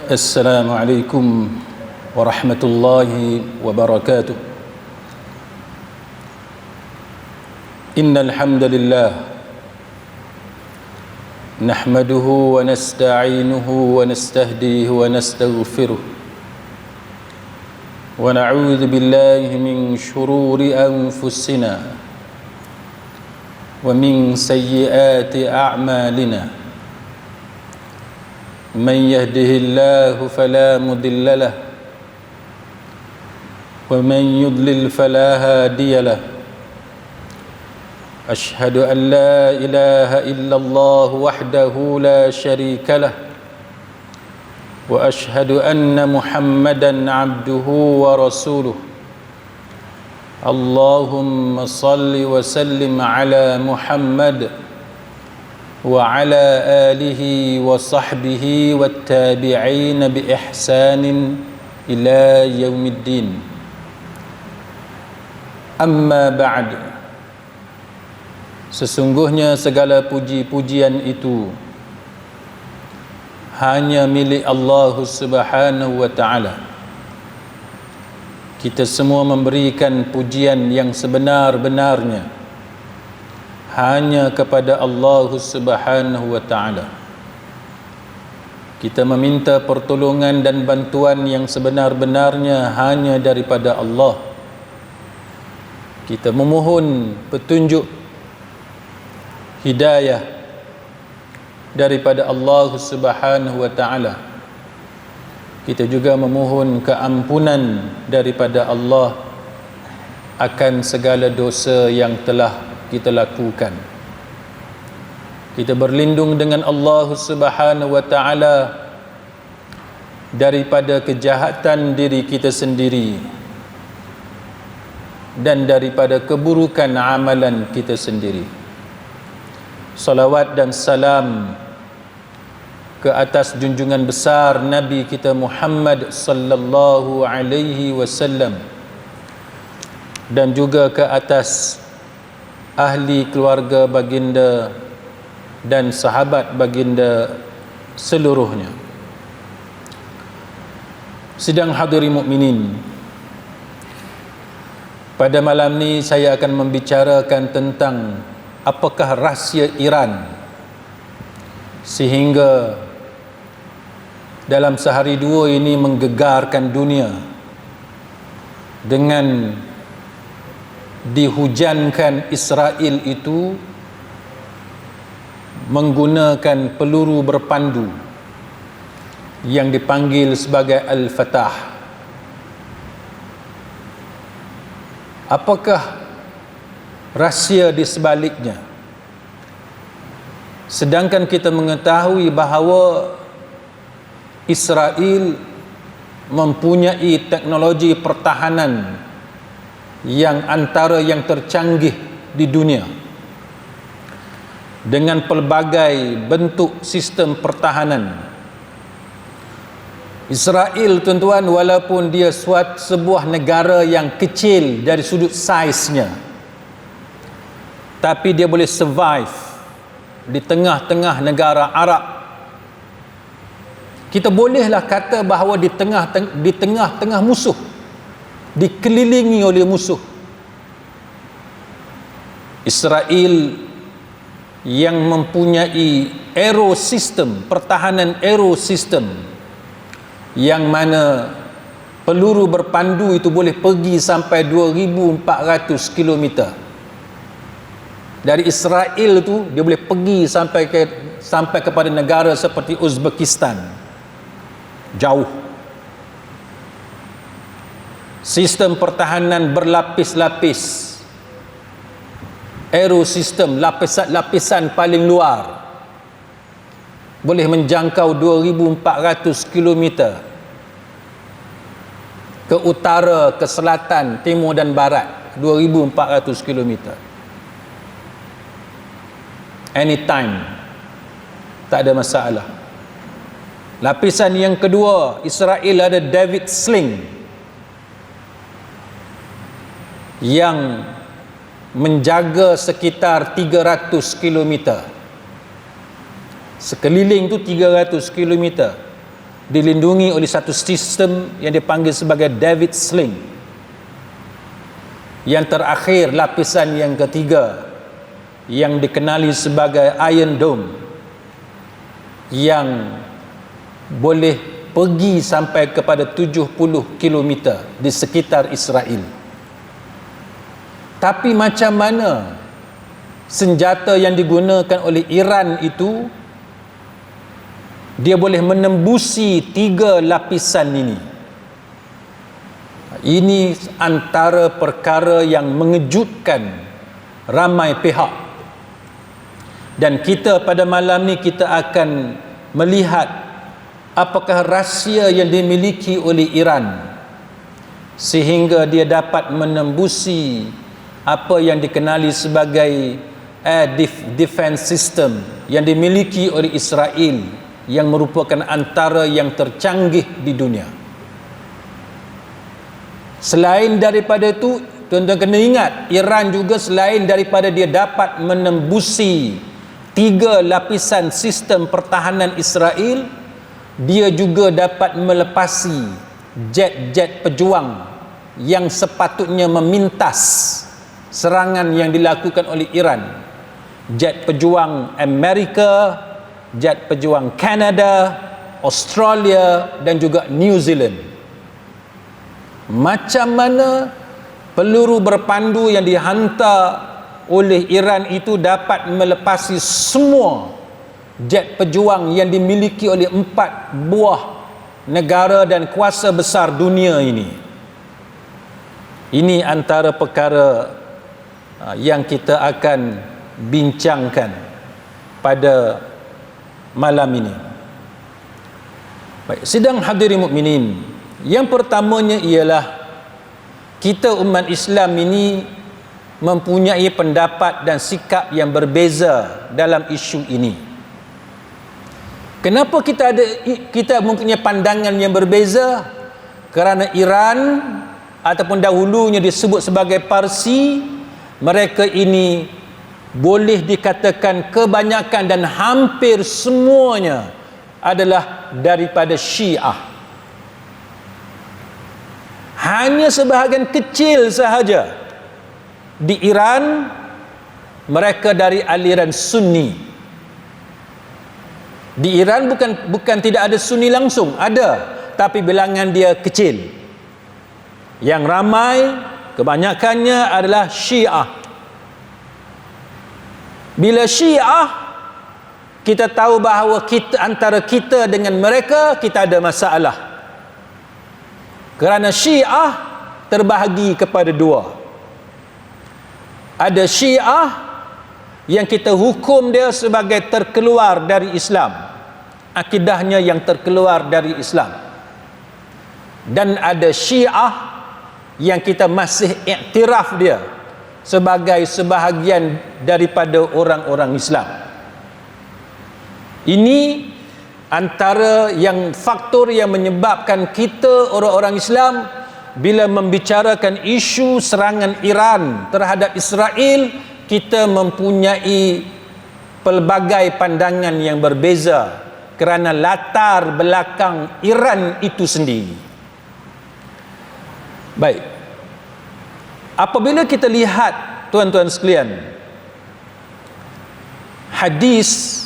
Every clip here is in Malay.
السلام عليكم ورحمة الله وبركاته. إن الحمد لله نحمده ونستعينه ونستهديه ونستغفره ونعوذ بالله من شرور أنفسنا ومن سيئات أعمالنا. من يهده الله فلا مضل له ومن يضلل فلا هادي له. أشهد أن لا إله إلا الله وحده لا شريك له وأشهد أن محمدا عبده ورسوله. اللهم صل وسلم على محمد وعلى آله وصحبه والتابعين بإحسان إلى يوم الدين. Amma ba'd. Sesungguhnya segala puji-pujian itu hanya milik Allah Subhanahu wa ta'ala. Kita semua memberikan pujian yang sebenar-benarnya hanya kepada Allah Subhanahu wa ta'ala. Kita meminta pertolongan dan bantuan yang sebenar-benarnya hanya daripada Allah. Kita memohon petunjuk hidayah daripada Allah Subhanahu wa ta'ala. Kita juga memohon keampunan daripada Allah akan segala dosa yang telah kita lakukan. Kita berlindung dengan Allah Subhanahu wa ta'ala daripada kejahatan diri kita sendiri dan daripada keburukan amalan kita sendiri. Salawat dan salam ke atas junjungan besar Nabi kita Muhammad sallallahu alaihi wasallam dan juga ke atas ahli keluarga baginda dan sahabat baginda seluruhnya. Sidang hadirin mukminin, pada malam ni saya akan membicarakan tentang apakah rahsia Iran sehingga dalam sehari dua ini menggegarkan dunia dengan dihujankan Israel itu menggunakan peluru berpandu yang dipanggil sebagai Al-Fatah. Apakah rahsia di sebaliknya? Sedangkan kita mengetahui bahawa Israel mempunyai teknologi pertahanan yang antara yang tercanggih di dunia dengan pelbagai bentuk sistem pertahanan. Israel, tuan-tuan, walaupun dia sebuah negara yang kecil dari sudut saiznya, tapi dia boleh survive di tengah-tengah negara Arab. Kita bolehlah kata bahawa di tengah-tengah musuh, dikelilingi oleh musuh, Israel yang mempunyai aerosystem, pertahanan aerosystem, yang mana peluru berpandu itu boleh pergi sampai 2,400 km. Dari Israel tu dia boleh pergi sampai kepada negara seperti Uzbekistan. Jauh. Sistem pertahanan berlapis-lapis, aerosystem, lapisan paling luar, boleh menjangkau 2,400 km ke utara, ke selatan, timur dan barat. 2,400 km anytime, tak ada masalah. Lapisan yang kedua, Israel ada David Sling yang menjaga sekitar 300 km. Sekeliling tu 300 km. dilindungi oleh satu sistem yang dipanggil sebagai David Sling. Yang terakhir, lapisan yang ketiga, yang dikenali sebagai Iron Dome, yang boleh pergi sampai kepada 70 km di sekitar Israel. Tapi macam mana senjata yang digunakan oleh Iran itu, dia boleh menembusi 3 lapisan ini. Ini antara perkara yang mengejutkan ramai pihak. Dan kita pada malam ni kita akan melihat apakah rahsia yang dimiliki oleh Iran sehingga dia dapat menembusi apa yang dikenali sebagai air defense system yang dimiliki oleh Israel, yang merupakan antara yang tercanggih di dunia. Selain daripada itu, tuan-tuan kena ingat, Iran juga selain daripada dia dapat menembusi 3 lapisan sistem pertahanan Israel, dia juga dapat melepasi jet-jet pejuang yang sepatutnya memintas serangan yang dilakukan oleh Iran. Jet pejuang Amerika, jet pejuang Kanada, Australia dan juga New Zealand. Macam mana peluru berpandu yang dihantar oleh Iran itu dapat melepasi semua jet pejuang yang dimiliki oleh 4 buah negara dan kuasa besar dunia ini. Ini antara perkara yang kita akan bincangkan pada malam ini. Baik, sidang hadirin mukminin, yang pertamanya ialah kita umat Islam ini mempunyai pendapat dan sikap yang berbeza dalam isu ini. Kenapa kita mempunyai pandangan yang berbeza? Kerana Iran ataupun dahulunya disebut sebagai Parsi, mereka ini boleh dikatakan kebanyakan dan hampir semuanya adalah daripada Syiah. Hanya sebahagian kecil sahaja di Iran mereka dari aliran Sunni. Di Iran bukan tidak ada Sunni langsung, ada, tapi bilangan dia kecil. Yang ramai kebanyakannya adalah Syiah. Bila Syiah, kita tahu bahawa antara kita dengan mereka kita ada masalah. Kerana Syiah terbahagi kepada 2. Ada Syiah yang kita hukum dia sebagai terkeluar dari Islam, akidahnya yang terkeluar dari Islam. Dan ada Syiah yang kita masih iktiraf dia sebagai sebahagian daripada orang-orang Islam. Ini antara yang faktor yang menyebabkan kita orang-orang Islam bila membicarakan isu serangan Iran terhadap Israel, kita mempunyai pelbagai pandangan yang berbeza kerana latar belakang Iran itu sendiri. Baik, apabila kita lihat tuan-tuan sekalian, hadis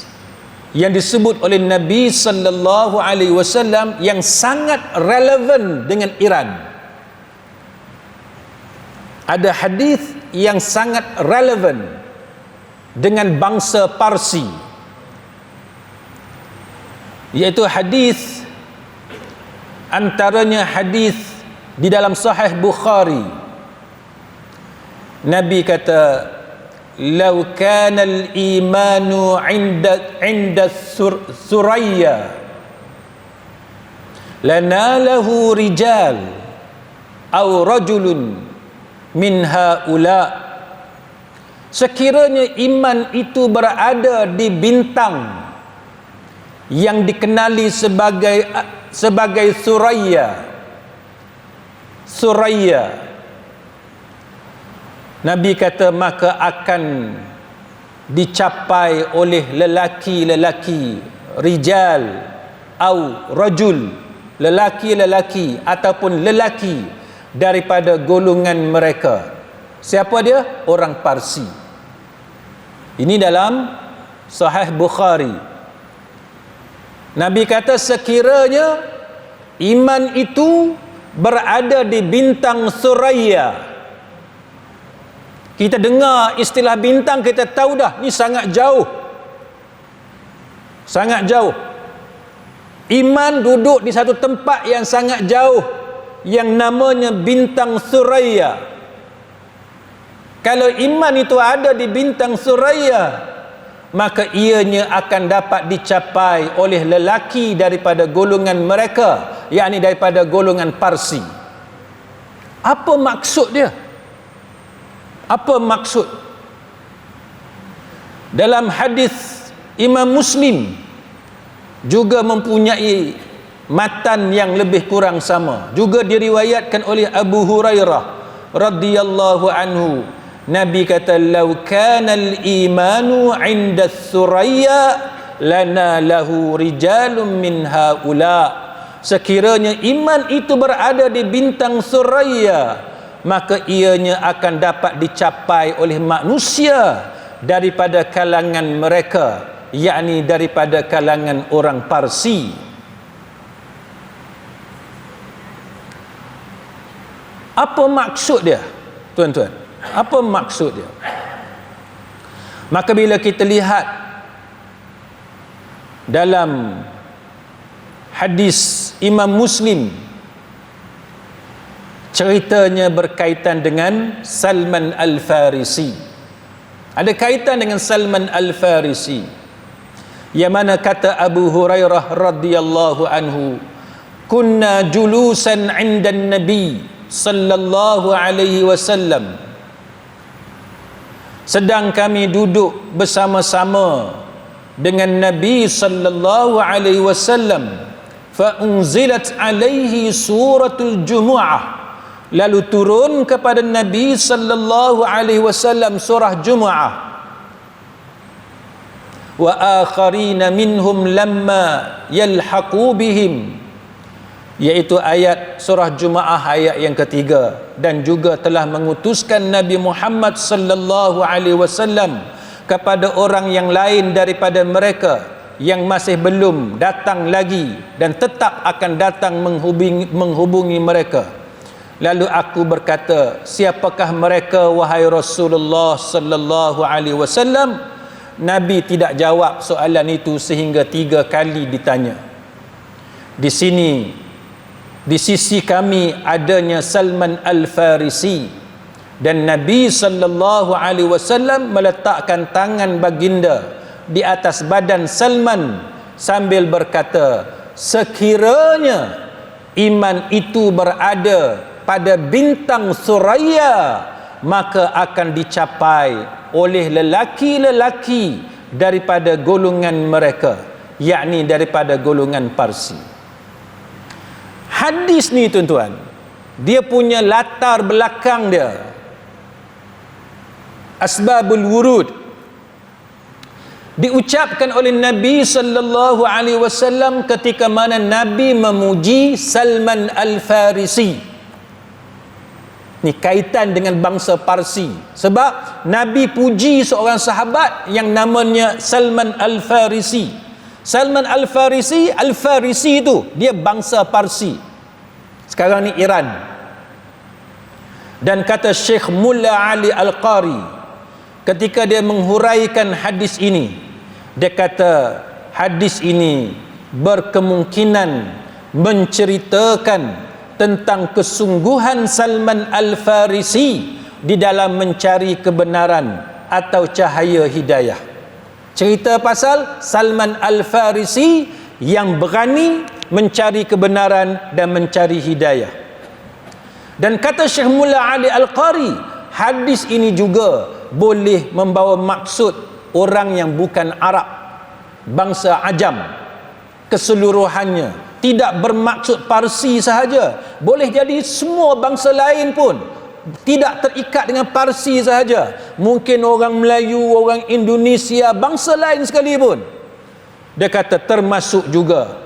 yang disebut oleh Nabi sallallahu alaihi wasallam yang sangat relevan dengan Iran. Ada hadis yang sangat relevan dengan bangsa Parsi, iaitu hadis antaranya hadis di dalam Sahih Bukhari. Nabi kata, "Lau kana al-imanu 'inda Suraya lanalahu rijal aw rajulun min haula." Sekiranya iman itu berada di bintang yang dikenali sebagai Suraya, Nabi kata maka akan dicapai oleh lelaki-lelaki, rijal au rajul, lelaki-lelaki ataupun lelaki daripada golongan mereka. Siapa dia? Orang Parsi. Ini dalam Sahih Bukhari. Nabi kata sekiranya iman itu berada di bintang Suraya. Kita dengar istilah bintang, kita tahu dah ni sangat jauh. Sangat jauh. Iman duduk di satu tempat yang sangat jauh yang namanya bintang Suraya. Kalau iman itu ada di bintang Suraya, maka ianya akan dapat dicapai oleh lelaki daripada golongan mereka, yakni daripada golongan Parsi. Apa maksud dia? Apa maksud? Dalam hadis Imam Muslim juga mempunyai matan yang lebih kurang sama, juga diriwayatkan oleh Abu Hurairah radhiyallahu anhu. Nabi kata, "Lau kana al-imanu 'inda Suraya lana lahu rijalun min haula." Sekiranya iman itu berada di bintang Suraya, maka ianya akan dapat dicapai oleh manusia daripada kalangan mereka, yakni daripada kalangan orang Parsi. Apa maksud dia, tuan-tuan? Apa maksud dia? Maka bila kita lihat dalam hadis Imam Muslim, ceritanya berkaitan dengan Salman Al-Farisi. Ada kaitan dengan Salman Al-Farisi, yang mana kata Abu Hurairah radhiyallahu anhu, "Kunna julusan 'inda Nabi sallallahu alaihi wasallam." Sedang kami duduk bersama-sama dengan Nabi sallallahu alaihi wasallam, fa unzilat alaihi suratul Jumu'ah. Lalu turun kepada Nabi sallallahu alaihi wasallam surah Jumu'ah. Wa akharina minhum lamma yalhaqu bihim, iaitu ayat surah Jumu'ah ayat yang ketiga. Dan juga telah mengutuskan Nabi Muhammad sallallahu alaihi wasallam kepada orang yang lain daripada mereka yang masih belum datang lagi dan tetap akan datang menghubungi mereka. Lalu aku berkata, siapakah mereka wahai Rasulullah sallallahu alaihi wasallam? Nabi tidak jawab soalan itu sehingga 3 kali ditanya. Di sini, di sisi kami adanya Salman Al-Farisi, dan Nabi sallallahu alaihi wasallam meletakkan tangan baginda di atas badan Salman sambil berkata, sekiranya iman itu berada pada bintang Suraya, maka akan dicapai oleh lelaki-lelaki daripada golongan mereka, yakni daripada golongan Parsi. Hadis ni tuan-tuan, dia punya latar belakang dia, asbabul wurud, diucapkan oleh Nabi sallallahu alaihi wasallam ketika mana Nabi memuji Salman Al-Farisi. Ni kaitan dengan bangsa Parsi, sebab Nabi puji seorang sahabat yang namanya Salman Al-Farisi. Salman Al-Farisi, Al-Farisi itu dia bangsa Parsi. Sekarang ni Iran. Dan kata Syekh Mulla Ali Al-Qari ketika dia menghuraikan hadis ini, dia kata hadis ini berkemungkinan menceritakan tentang kesungguhan Salman Al-Farisi di dalam mencari kebenaran atau cahaya hidayah. Cerita pasal Salman Al-Farisi yang berani mencari kebenaran dan mencari hidayah. Dan kata Syekh Mulla Ali Al-Qari, hadis ini juga boleh membawa maksud orang yang bukan Arab, bangsa Ajam keseluruhannya, tidak bermaksud Parsi sahaja, boleh jadi semua bangsa lain pun, tidak terikat dengan Parsi sahaja, mungkin orang Melayu, orang Indonesia, bangsa lain sekalipun. Dia kata termasuk juga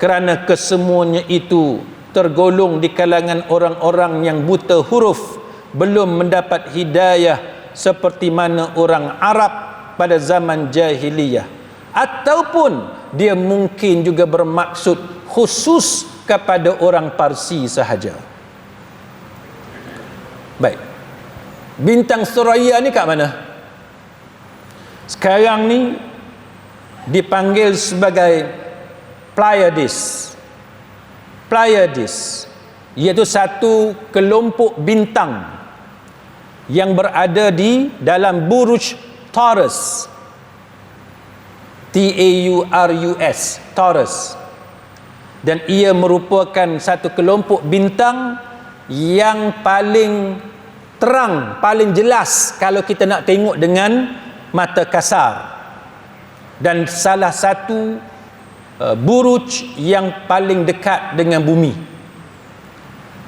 kerana kesemuanya itu tergolong di kalangan orang-orang yang buta huruf, belum mendapat hidayah seperti mana orang Arab pada zaman jahiliyah, ataupun dia mungkin juga bermaksud khusus kepada orang Parsi sahaja. Baik, bintang Suraya ni kat mana? Sekarang ni dipanggil sebagai Pleiades. Pleiades iaitu satu kelompok bintang yang berada di dalam buruj Taurus. Taurus, Taurus. Dan ia merupakan satu kelompok bintang yang paling terang, paling jelas kalau kita nak tengok dengan mata kasar, dan salah satu buruj yang paling dekat dengan bumi.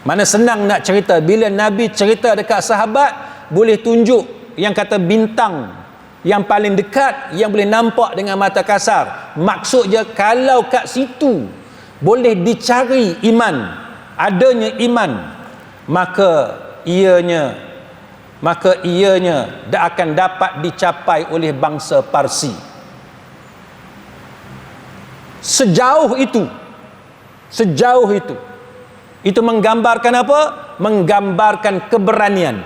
Mana senang nak cerita, bila Nabi cerita dekat sahabat, boleh tunjuk yang kata bintang yang paling dekat yang boleh nampak dengan mata kasar. Maksudnya kalau kat situ boleh dicari iman, adanya iman, maka ianya akan dapat dicapai oleh bangsa Parsi. Sejauh itu itu menggambarkan apa? Menggambarkan keberanian.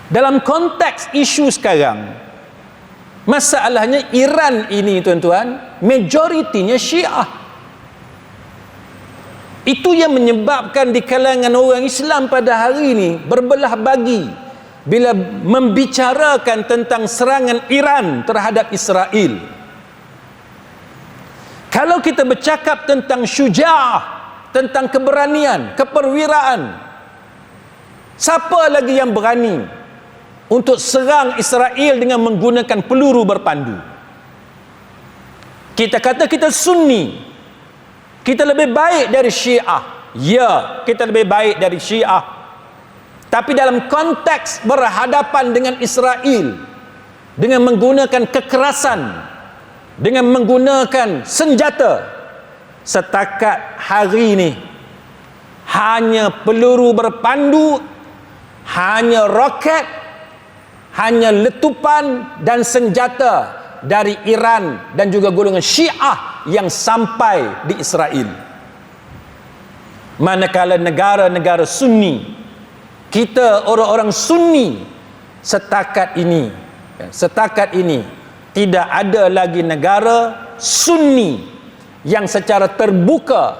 Dalam konteks isu sekarang, masalahnya Iran ini tuan-tuan, majoritinya Syiah. Itu yang menyebabkan di kalangan orang Islam pada hari ini berbelah bagi bila membicarakan tentang serangan Iran terhadap Israel. Kalau kita bercakap tentang syuja'ah, tentang keberanian, keperwiraan, siapa lagi yang berani untuk serang Israel dengan menggunakan peluru berpandu? Kita kata kita Sunni, kita lebih baik dari Syiah. Ya, kita lebih baik dari Syiah. Tapi dalam konteks berhadapan dengan Israel, dengan menggunakan kekerasan, dengan menggunakan senjata, setakat hari ini hanya peluru berpandu, hanya roket, hanya letupan dan senjata dari Iran dan juga golongan Syiah yang sampai di Israel. Manakala negara-negara Sunni, kita orang-orang Sunni setakat ini tidak ada lagi negara Sunni yang secara terbuka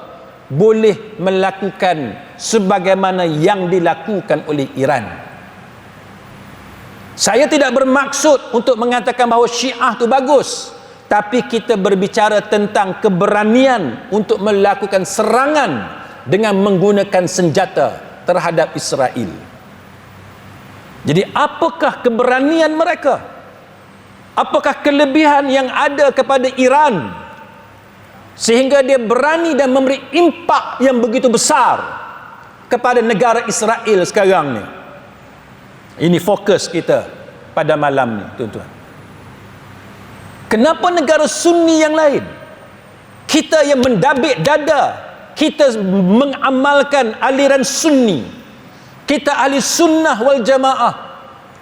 boleh melakukan sebagaimana yang dilakukan oleh Iran. Saya tidak bermaksud untuk mengatakan bahawa Syiah itu bagus, tapi kita berbicara tentang keberanian untuk melakukan serangan dengan menggunakan senjata terhadap Israel. Jadi apakah keberanian mereka? Apakah kelebihan yang ada kepada Iran sehingga dia berani dan memberi impak yang begitu besar kepada negara Israel sekarang ni? Ini fokus kita pada malam ni, tuan-tuan. Kenapa negara Sunni yang lain, kita yang mendabik dada, kita mengamalkan aliran Sunni, kita ahli sunnah wal jamaah,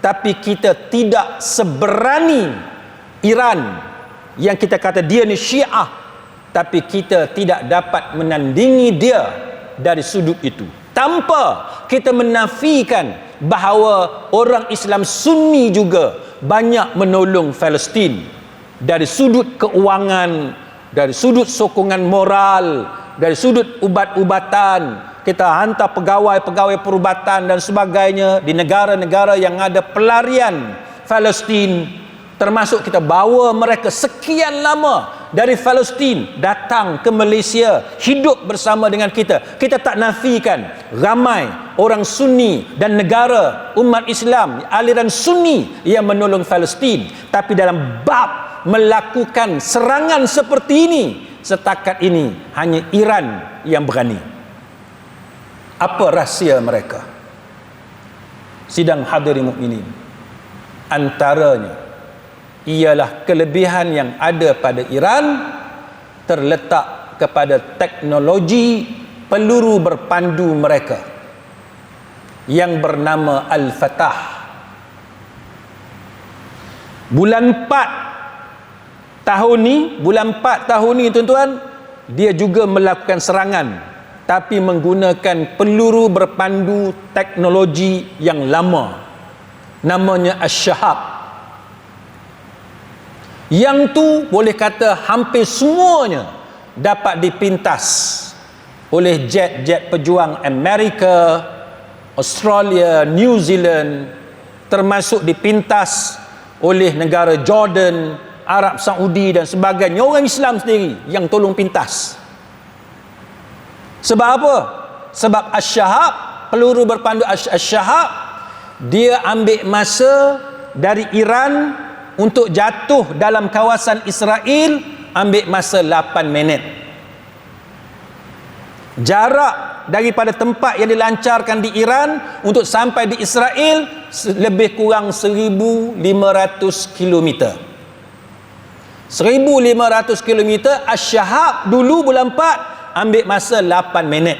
tapi kita tidak seberani Iran yang kita kata dia ni Syiah, tapi kita tidak dapat menandingi dia dari sudut itu, tanpa kita menafikan bahawa orang Islam Sunni juga banyak menolong Palestin dari sudut keuangan, dari sudut sokongan moral, dari sudut ubat-ubatan. Kita hantar pegawai-pegawai perubatan dan sebagainya di negara-negara yang ada pelarian Palestin, termasuk kita bawa mereka sekian lama dari Palestin datang ke Malaysia hidup bersama dengan kita. Kita tak nafikan ramai orang Sunni dan negara umat Islam aliran Sunni yang menolong Palestin, tapi dalam bab melakukan serangan seperti ini, setakat ini hanya Iran yang berani. Apa rahsia mereka? Sidang hadirin mukminin, antaranya ialah kelebihan yang ada pada Iran terletak kepada teknologi peluru berpandu mereka yang bernama Al-Fatah. Bulan 4 tahun ni tuan-tuan, dia juga melakukan serangan, tapi menggunakan peluru berpandu teknologi yang lama, namanya Ash-Shahab. Yang tu boleh kata hampir semuanya dapat dipintas oleh jet-jet pejuang Amerika, Australia, New Zealand, termasuk dipintas oleh negara Jordan, Arab Saudi dan sebagainya. Orang Islam sendiri yang tolong pintas. Sebab apa? Sebab Ash-Shahab, peluru berpandu Ash-Shahab, dia ambil masa dari Iran untuk jatuh dalam kawasan Israel, ambil masa 8 minit. Jarak daripada tempat yang dilancarkan di Iran untuk sampai di Israel lebih kurang 1,500 km. 1,500 km. Ash-Shahab dulu bulan 4 ambil masa 8 minit.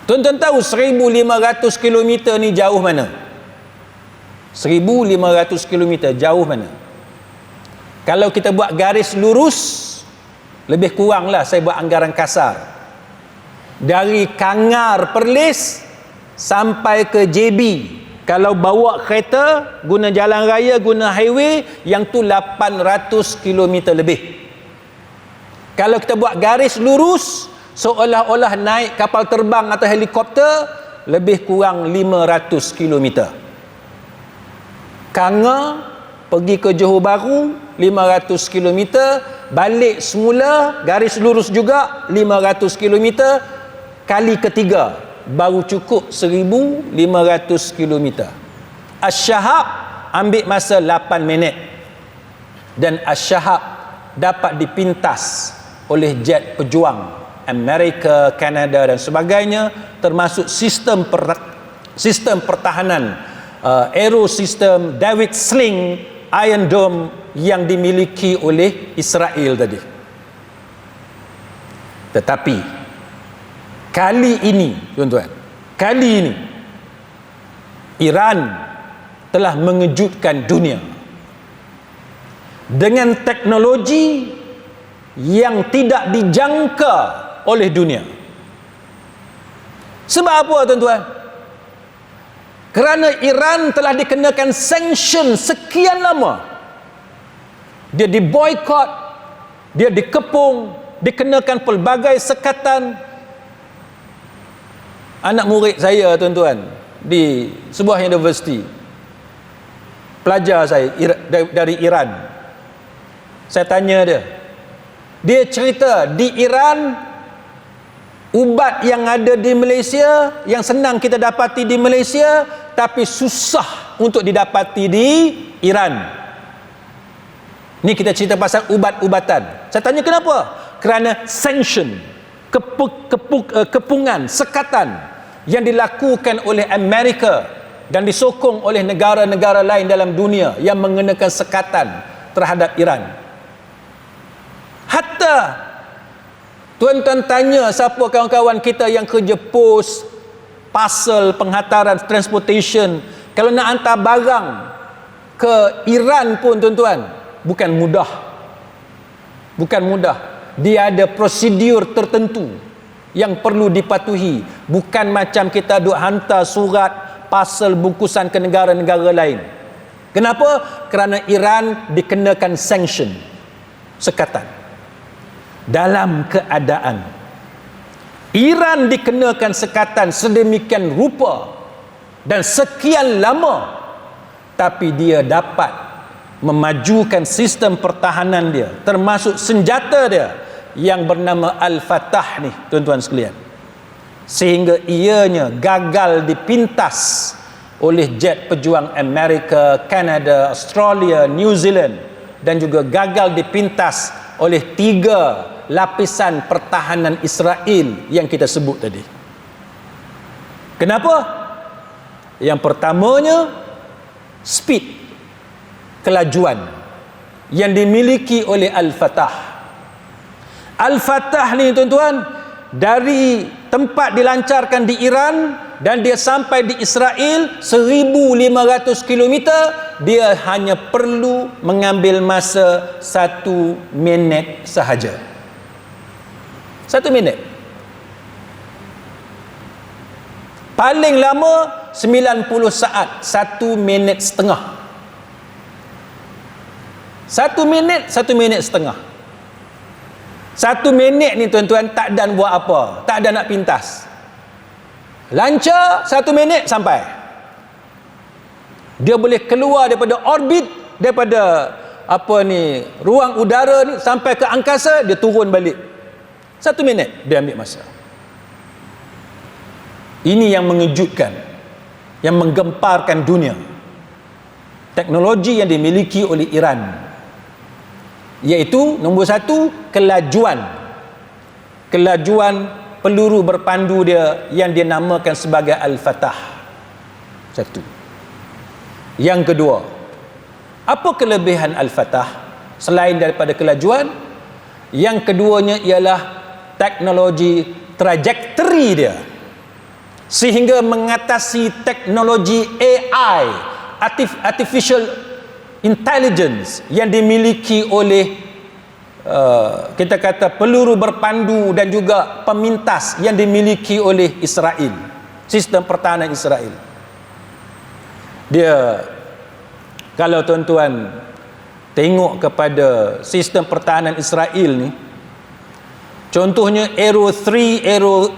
Tuan-tuan tahu 1,500 km ni jauh mana? 1,500 km jauh mana? Kalau kita buat garis lurus, lebih kurang lah, saya buat anggaran kasar, dari Kangar Perlis sampai ke JB, kalau bawa kereta, guna jalan raya, guna highway, yang tu 800 km lebih. Kalau kita buat garis lurus, seolah-olah naik kapal terbang atau helikopter, lebih kurang 500 km. Kangar pergi ke Johor Bahru 500 km, balik semula garis lurus juga 500 km, kali ketiga baru cukup 1,500 km. Ash-Shahab ambil masa 8 minit, dan Ash-Shahab dapat dipintas oleh jet pejuang Amerika, Kanada dan sebagainya, termasuk sistem pertahanan aerosystem David Sling, Iron Dome yang dimiliki oleh Israel tadi. Tetapi kali ini tuan-tuan, kali ini Iran telah mengejutkan dunia dengan teknologi yang tidak dijangka oleh dunia. Sebab apa tuan-tuan? Kerana Iran telah dikenakan sanction sekian lama. Dia diboykot, dia dikepung, dikenakan pelbagai sekatan. Anak murid saya tuan-tuan di sebuah universiti, pelajar saya dari Iran, saya tanya dia cerita di Iran, ubat yang ada di Malaysia, yang senang kita dapati di Malaysia, tapi susah untuk didapati di Iran. Ni kita cerita pasal ubat-ubatan. Saya tanya kenapa? Kerana sanction, kepungan, sekatan yang dilakukan oleh Amerika dan disokong oleh negara-negara lain dalam dunia yang mengenakan sekatan terhadap Iran. Hatta tuan-tuan tanya siapa kawan-kawan kita yang kerja pos, parcel, penghantaran, transportation, kalau nak hantar barang ke Iran pun tuan-tuan, bukan mudah. Bukan mudah. Dia ada prosedur tertentu yang perlu dipatuhi. Bukan macam kita duk hantar surat, parcel, bungkusan ke negara-negara lain. Kenapa? Kerana Iran dikenakan sanction, sekatan. Dalam keadaan Iran dikenakan sekatan sedemikian rupa dan sekian lama, tapi dia dapat memajukan sistem pertahanan dia, termasuk senjata dia yang bernama Al-Fatah ni tuan-tuan sekalian, sehingga ianya gagal dipintas oleh jet pejuang Amerika, Kanada, Australia, New Zealand, dan juga gagal dipintas oleh 3 lapisan pertahanan Israel yang kita sebut tadi. Kenapa? Yang pertamanya, speed, kelajuan. yang dimiliki oleh Al-Fatah. Al-Fatah ni tuan-tuan, dari tempat dilancarkan di Iran dan dia sampai di Israel 1,500 km, dia hanya perlu mengambil masa 1 minit sahaja. 1 minit. Paling lama 90 saat, 1 minit setengah. 1 minit, 1 minit setengah. 1 minit ni tuan-tuan tak ada buat apa, tak ada nak pintas. Lancar 1 minit sampai. Dia boleh keluar daripada orbit, daripada ruang udara ni sampai ke angkasa, dia turun balik. 1 minit dia ambil masa. Ini yang mengejutkan, yang menggemparkan dunia. Teknologi yang dimiliki oleh Iran, iaitu nombor 1, kelajuan peluru berpandu dia yang dia namakan sebagai Al-Fatah. 1. Yang kedua, apa kelebihan Al-Fatah selain daripada kelajuan? Yang keduanya ialah teknologi trajektori dia, sehingga mengatasi teknologi AI, artificial intelligence, yang dimiliki oleh kita kata peluru berpandu dan juga pemintas yang dimiliki oleh Israel, sistem pertahanan Israel. Dia, kalau tuan-tuan tengok kepada sistem pertahanan Israel ni, contohnya Arrow 3, Arrow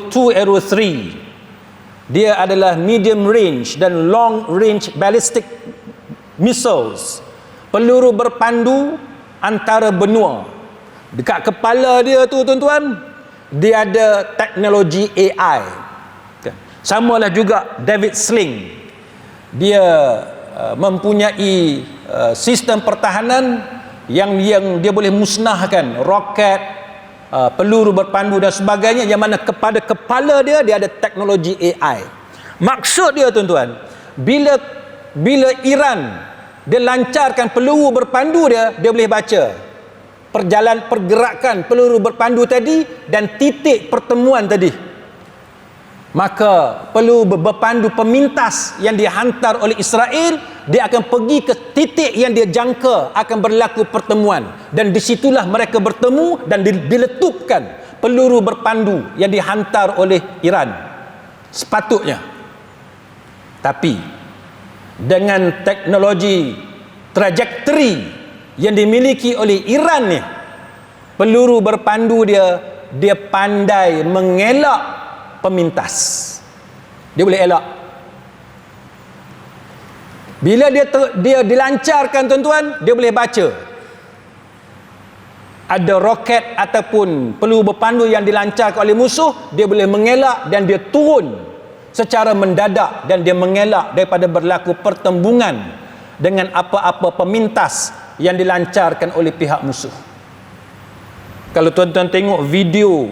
2, Arrow 3, dia adalah medium range dan long range ballistic missiles, peluru berpandu antara benua. Dekat kepala dia tu tuan-tuan, dia ada teknologi AI. Samalah juga David Sling, dia mempunyai sistem pertahanan yang dia boleh musnahkan roket, peluru berpandu dan sebagainya, yang mana kepada kepala dia ada teknologi AI. Maksud dia tuan-tuan, bila Iran dia lancarkan peluru berpandu dia boleh baca pergerakan peluru berpandu tadi dan titik pertemuan tadi. Maka peluru berpandu pemintas yang dihantar oleh Israel, dia akan pergi ke titik yang dia jangka akan berlaku pertemuan, dan disitulah mereka bertemu dan diletupkan peluru berpandu yang dihantar oleh Iran sepatutnya. Tapi dengan teknologi trajektori yang dimiliki oleh Iran ni, peluru berpandu dia pandai mengelak pemintas. Dia boleh elak. Bila dia dilancarkan tuan-tuan, dia boleh baca ada roket ataupun peluru berpandu yang dilancarkan oleh musuh, dia boleh mengelak dan dia turun secara mendadak, dan dia mengelak daripada berlaku pertembungan dengan apa-apa pemintas yang dilancarkan oleh pihak musuh. Kalau tuan-tuan tengok video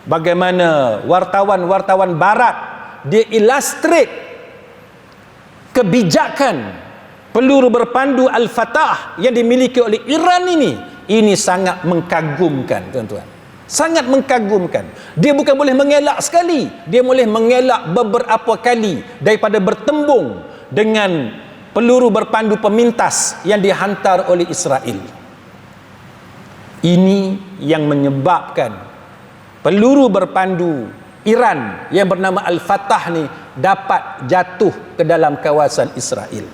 bagaimana wartawan-wartawan barat dia illustrate kebijakan peluru berpandu Al-Fatah yang dimiliki oleh Iran ini sangat mengagumkan tuan-tuan. Sangat mengagumkan. Dia bukan boleh mengelak sekali, dia boleh mengelak beberapa kali daripada bertembung dengan peluru berpandu pemintas yang dihantar oleh Israel. Ini yang menyebabkan peluru berpandu Iran yang bernama Al-Fatah ni dapat jatuh ke dalam kawasan Israel.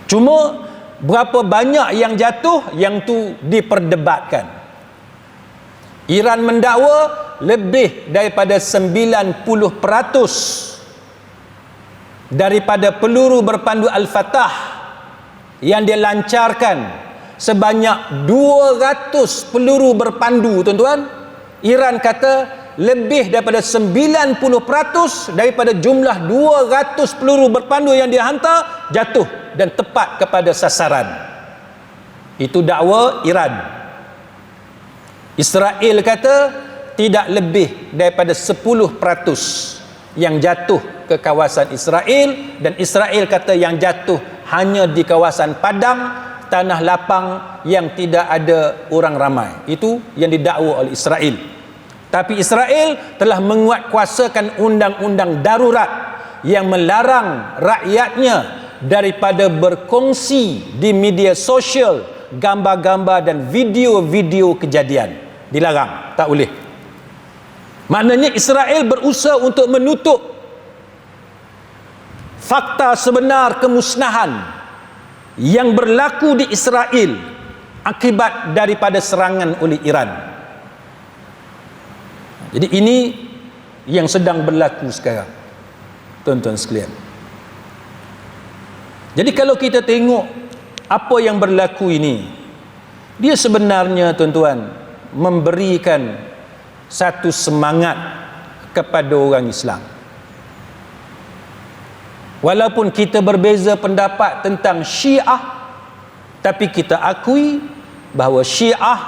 Cuma berapa banyak yang jatuh, yang tu diperdebatkan. Iran mendakwa lebih daripada 90% daripada peluru berpandu Al-Fatah yang dia lancarkan, sebanyak 200 peluru berpandu tuan-tuan. Iran kata lebih daripada 90% daripada jumlah 200 peluru berpandu yang dia hantar jatuh dan tepat kepada sasaran. Itu dakwa Iran. Israel kata tidak lebih daripada 10% yang jatuh ke kawasan Israel, dan Israel kata yang jatuh hanya di kawasan padang, tanah lapang yang tidak ada orang ramai. Itu yang didakwa oleh Israel. Tapi Israel telah menguatkuasakan undang-undang darurat yang melarang rakyatnya daripada berkongsi di media sosial gambar-gambar dan video-video kejadian. Dilarang, tak boleh. Maknanya Israel berusaha untuk menutup fakta sebenar kemusnahan yang berlaku di Israel akibat daripada serangan oleh Iran. Jadi ini yang sedang berlaku sekarang, tuan-tuan sekalian. Jadi kalau kita tengok apa yang berlaku ini, dia sebenarnya, tuan-tuan, memberikan satu semangat kepada orang Islam. Walaupun kita berbeza pendapat tentang Syiah, tapi kita akui bahawa Syiah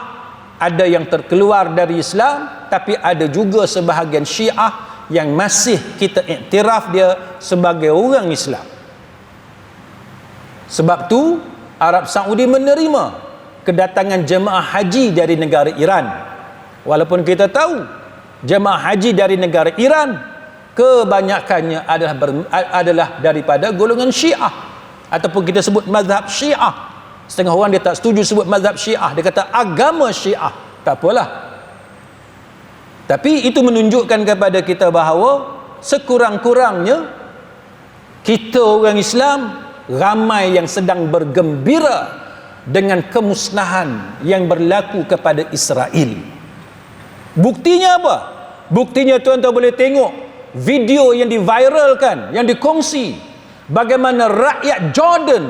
ada yang terkeluar dari Islam, tapi ada juga sebahagian Syiah yang masih kita iktiraf dia sebagai orang Islam. Sebab tu Arab Saudi menerima kedatangan jemaah haji dari negara Iran. Walaupun kita tahu jemaah haji dari negara Iran kebanyakannya adalah daripada golongan Syiah, ataupun kita sebut mazhab Syiah. Setengah orang dia tak setuju sebut mazhab Syiah, dia kata agama Syiah. Tak apalah. Tapi itu menunjukkan kepada kita bahawa sekurang-kurangnya kita orang Islam ramai yang sedang bergembira dengan kemusnahan yang berlaku kepada Israel. Buktinya apa? Buktinya tuan-tuan boleh tengok video yang diviralkan, yang dikongsi, bagaimana rakyat Jordan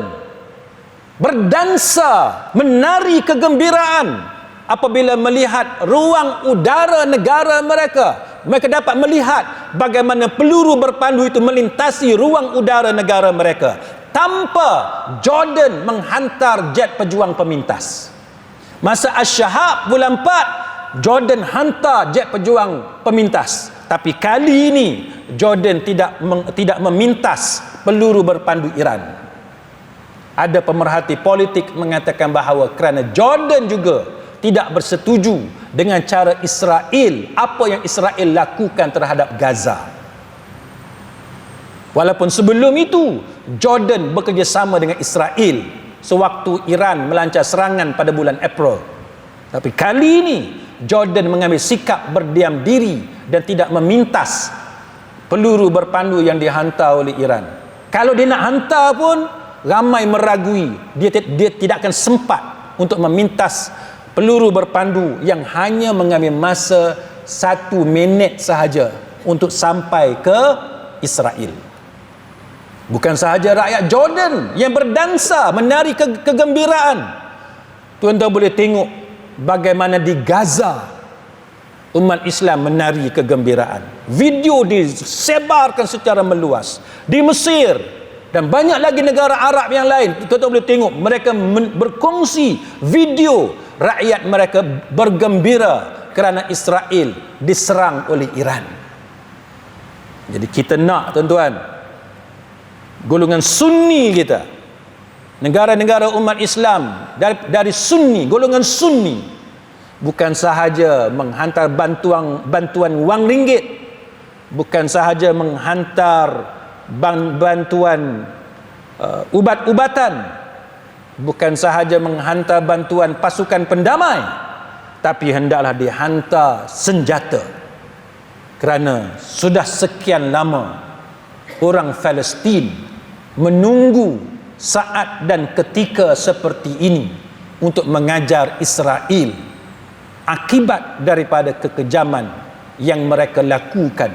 berdansa, menari kegembiraan apabila melihat ruang udara negara mereka. Mereka dapat melihat bagaimana peluru berpandu itu melintasi ruang udara negara mereka tanpa Jordan menghantar jet pejuang pemintas. Masa Ash-Shahab bulan 4, Jordan hantar jet pejuang pemintas. Tapi kali ini Jordan tidak memintas peluru berpandu Iran. Ada pemerhati politik mengatakan bahawa kerana Jordan juga tidak bersetuju dengan cara Israel, apa yang Israel lakukan terhadap Gaza. Walaupun sebelum itu Jordan bekerjasama dengan Israel sewaktu Iran melancar serangan pada bulan April. Tapi kali ini Jordan mengambil sikap berdiam diri dan tidak memintas peluru berpandu yang dihantar oleh Iran. Kalau dia nak hantar pun ramai meragui, dia tidak akan sempat untuk memintas peluru berpandu yang hanya mengambil masa 1 minit sahaja untuk sampai ke Israel. Bukan sahaja rakyat Jordan yang berdansa, menari kegembiraan. Tuan-tuan boleh tengok bagaimana di Gaza umat Islam menari kegembiraan. Video disebarkan secara meluas. Di Mesir dan banyak lagi negara Arab yang lain, tuan-tuan boleh tengok mereka berkongsi video rakyat mereka bergembira kerana Israel diserang oleh Iran. Jadi kita nak, tuan-tuan, golongan Sunni kita, negara-negara umat Islam dari Sunni, golongan Sunni, bukan sahaja menghantar bantuan wang ringgit, bukan sahaja menghantar bantuan ubat-ubatan, bukan sahaja menghantar bantuan pasukan pendamai, tapi hendaklah dihantar senjata. Kerana sudah sekian lama orang Palestin menunggu saat dan ketika seperti ini untuk mengajar Israel akibat daripada kekejaman yang mereka lakukan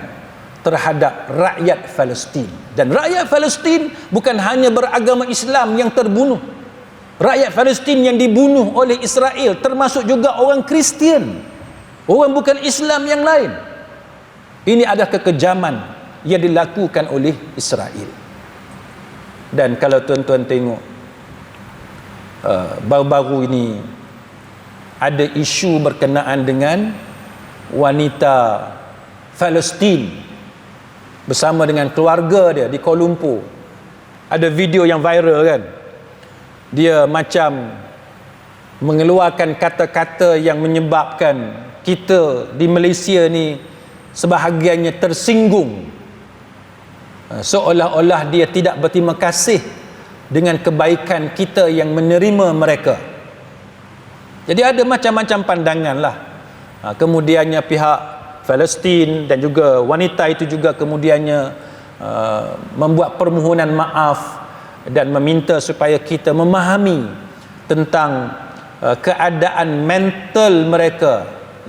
terhadap rakyat Palestin. Dan rakyat Palestin bukan hanya beragama Islam yang terbunuh. Rakyat Palestin yang dibunuh oleh Israel termasuk juga orang Kristian, orang bukan Islam yang lain. Ini adalah kekejaman yang dilakukan oleh Israel. Dan kalau tuan-tuan tengok baru-baru ini ada isu berkenaan dengan wanita Palestin bersama dengan keluarga dia di Kuala Lumpur. Ada video yang viral kan. dia macam mengeluarkan kata-kata yang menyebabkan kita di Malaysia ni sebahagiannya tersinggung, seolah-olah dia tidak berterima kasih dengan kebaikan kita yang menerima mereka. Jadi ada macam-macam pandangan lah. Kemudiannya pihak Palestin dan juga wanita itu juga kemudiannya membuat permohonan maaf dan meminta supaya kita memahami tentang keadaan mental mereka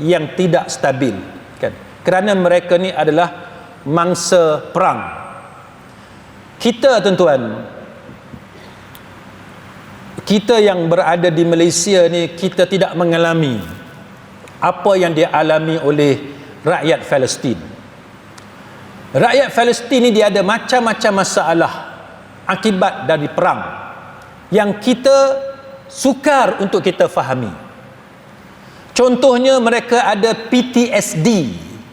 yang tidak stabil, kan? Kerana mereka ni adalah mangsa perang. Kita tuan-tuan, kita yang berada di Malaysia ni, kita tidak mengalami apa yang dialami oleh rakyat Palestin. Rakyat Palestin ni dia ada macam-macam masalah akibat dari perang yang kita sukar untuk kita fahami. Contohnya mereka ada PTSD,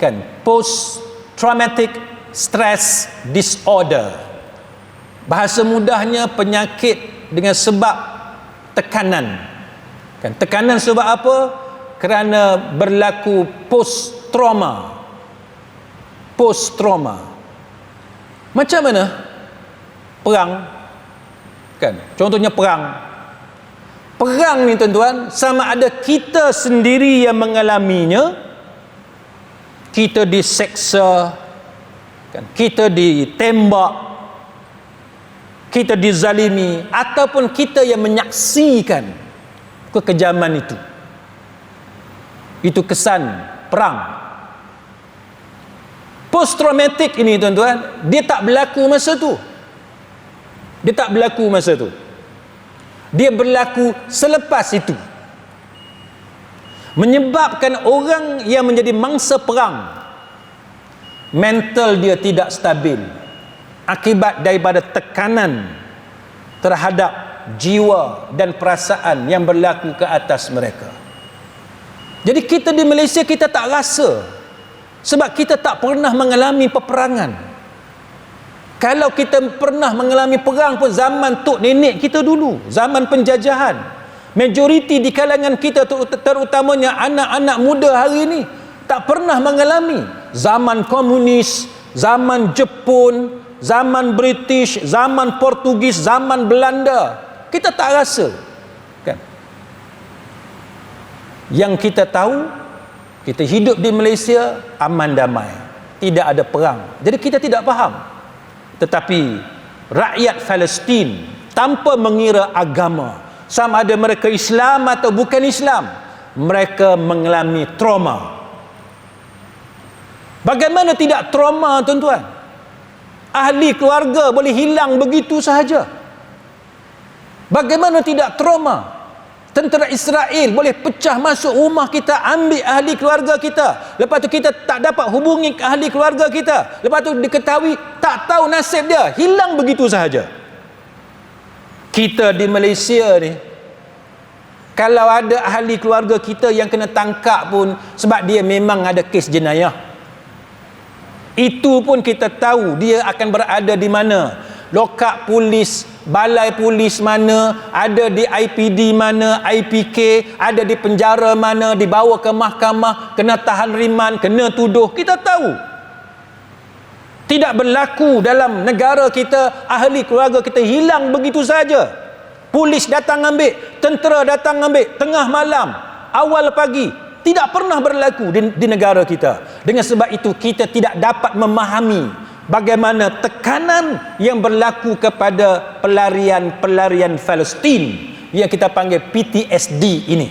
kan, post traumatic stress disorder. Bahasa mudahnya penyakit dengan sebab tekanan, kan. Tekanan sebab apa? Kerana berlaku post trauma. Macam mana? Perang, kan? Contohnya perang ni tuan-tuan, sama ada kita sendiri yang mengalaminya, kita diseksa, kan? Kita ditembak, kita dizalimi, ataupun kita yang menyaksikan kekejaman itu. Itu kesan perang. Post traumatic ini tuan-tuan, dia tak berlaku masa tu. Dia berlaku selepas itu. Menyebabkan orang yang menjadi mangsa perang, mental dia tidak stabil akibat daripada tekanan terhadap jiwa dan perasaan yang berlaku ke atas mereka. Jadi kita di Malaysia kita tak rasa, sebab kita tak pernah mengalami peperangan. Kalau kita pernah mengalami perang pun zaman tok nenek kita dulu, zaman penjajahan. Majoriti di kalangan kita, terutamanya anak-anak muda hari ini, tak pernah mengalami zaman komunis, zaman Jepun, zaman British, zaman Portugis, zaman Belanda. Kita tak rasa, kan? Yang kita tahu, kita hidup di Malaysia aman damai, tidak ada perang. Jadi kita tidak faham. Tetapi rakyat Palestin tanpa mengira agama, sama ada mereka Islam atau bukan Islam, mereka mengalami trauma. Bagaimana tidak trauma, tuan-tuan? Ahli keluarga boleh hilang begitu sahaja. Bagaimana tidak trauma? Tentera Israel boleh pecah masuk rumah kita, ambil ahli keluarga kita. Lepas tu kita tak dapat hubungi ke ahli keluarga kita. Lepas tu diketahui tak tahu nasib dia, hilang begitu sahaja. Kita di Malaysia ni, kalau ada ahli keluarga kita yang kena tangkap pun sebab dia memang ada kes jenayah, itu pun kita tahu dia akan berada di mana. Lokap polis, balai polis mana, ada di IPD mana, IPK, ada di penjara mana, dibawa ke mahkamah, kena tahan riman, kena tuduh, kita tahu. Tidak berlaku dalam negara kita ahli keluarga kita hilang begitu saja. Polis datang ambil, tentera datang ambil, tengah malam, awal pagi. Tidak pernah berlaku di negara kita. Dengan sebab itu kita tidak dapat memahami bagaimana tekanan yang berlaku kepada pelarian-pelarian Palestin yang kita panggil PTSD ini.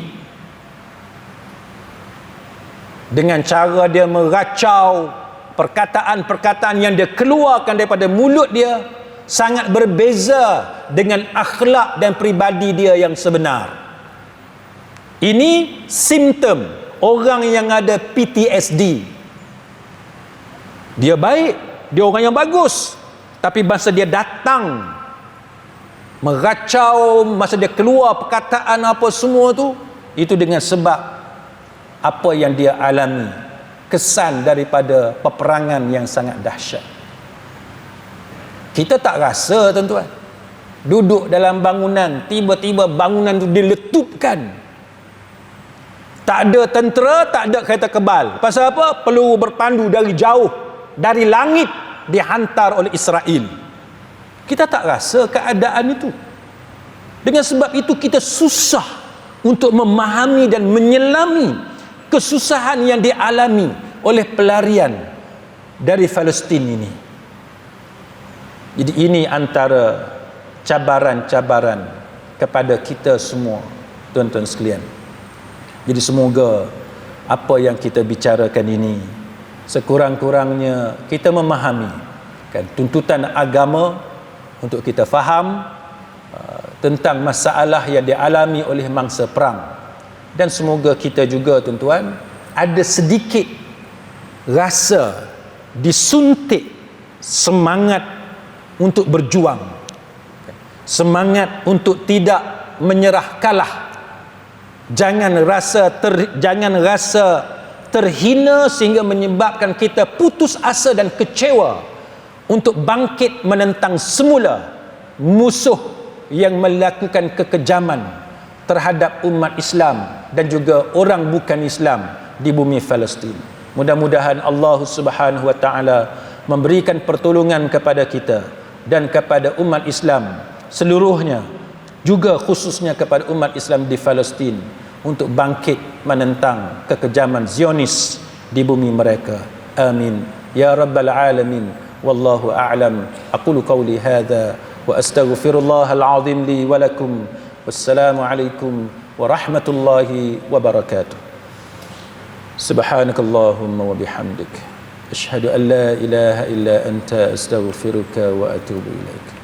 Dengan cara dia meracau, perkataan-perkataan yang dia keluarkan daripada mulut dia sangat berbeza dengan akhlak dan pribadi dia yang sebenar. Ini simptom orang yang ada PTSD. Dia baik, dia orang yang bagus, tapi masa dia datang meracau, masa dia keluar perkataan apa semua tu, itu dengan sebab apa yang dia alami, kesan daripada peperangan yang sangat dahsyat. Kita tak rasa, tuan-tuan. duduk dalam bangunan, tiba-tiba bangunan itu diletupkan. Tak ada tentera, tak ada kereta kebal. Pasal apa? Peluru berpandu dari jauh, dari langit dihantar oleh Israel. Kita tak rasa keadaan itu. Dengan sebab itu kita susah untuk memahami dan menyelami kesusahan yang dialami oleh pelarian dari Palestin ini. Jadi ini antara cabaran-cabaran kepada kita semua, tuan-tuan sekalian. Jadi semoga apa yang kita bicarakan ini sekurang-kurangnya kita memahami kan tuntutan agama untuk kita faham tentang masalah yang dialami oleh mangsa perang. Dan semoga kita juga tuan-tuan ada sedikit rasa disuntik semangat untuk berjuang, semangat untuk tidak menyerah kalah. Jangan rasa terhina sehingga menyebabkan kita putus asa dan kecewa untuk bangkit menentang semula musuh yang melakukan kekejaman terhadap umat Islam dan juga orang bukan Islam di bumi Palestin. Mudah-mudahan Allah Subhanahu wa taala memberikan pertolongan kepada kita dan kepada umat Islam seluruhnya, juga khususnya kepada umat Islam di Palestin, untuk bangkit menentang kekejaman Zionis di bumi mereka. Amin ya rabbal alamin. Wallahu a'lam. Aqulu qawli hadha wa astaghfirullahal azim li wa lakum. Wassalamu alaikum warahmatullahi wabarakatuh. Subhanakallahumma wa bihamdik, asyhadu an la ilaha illa anta astaghfiruka wa atubu ilaik.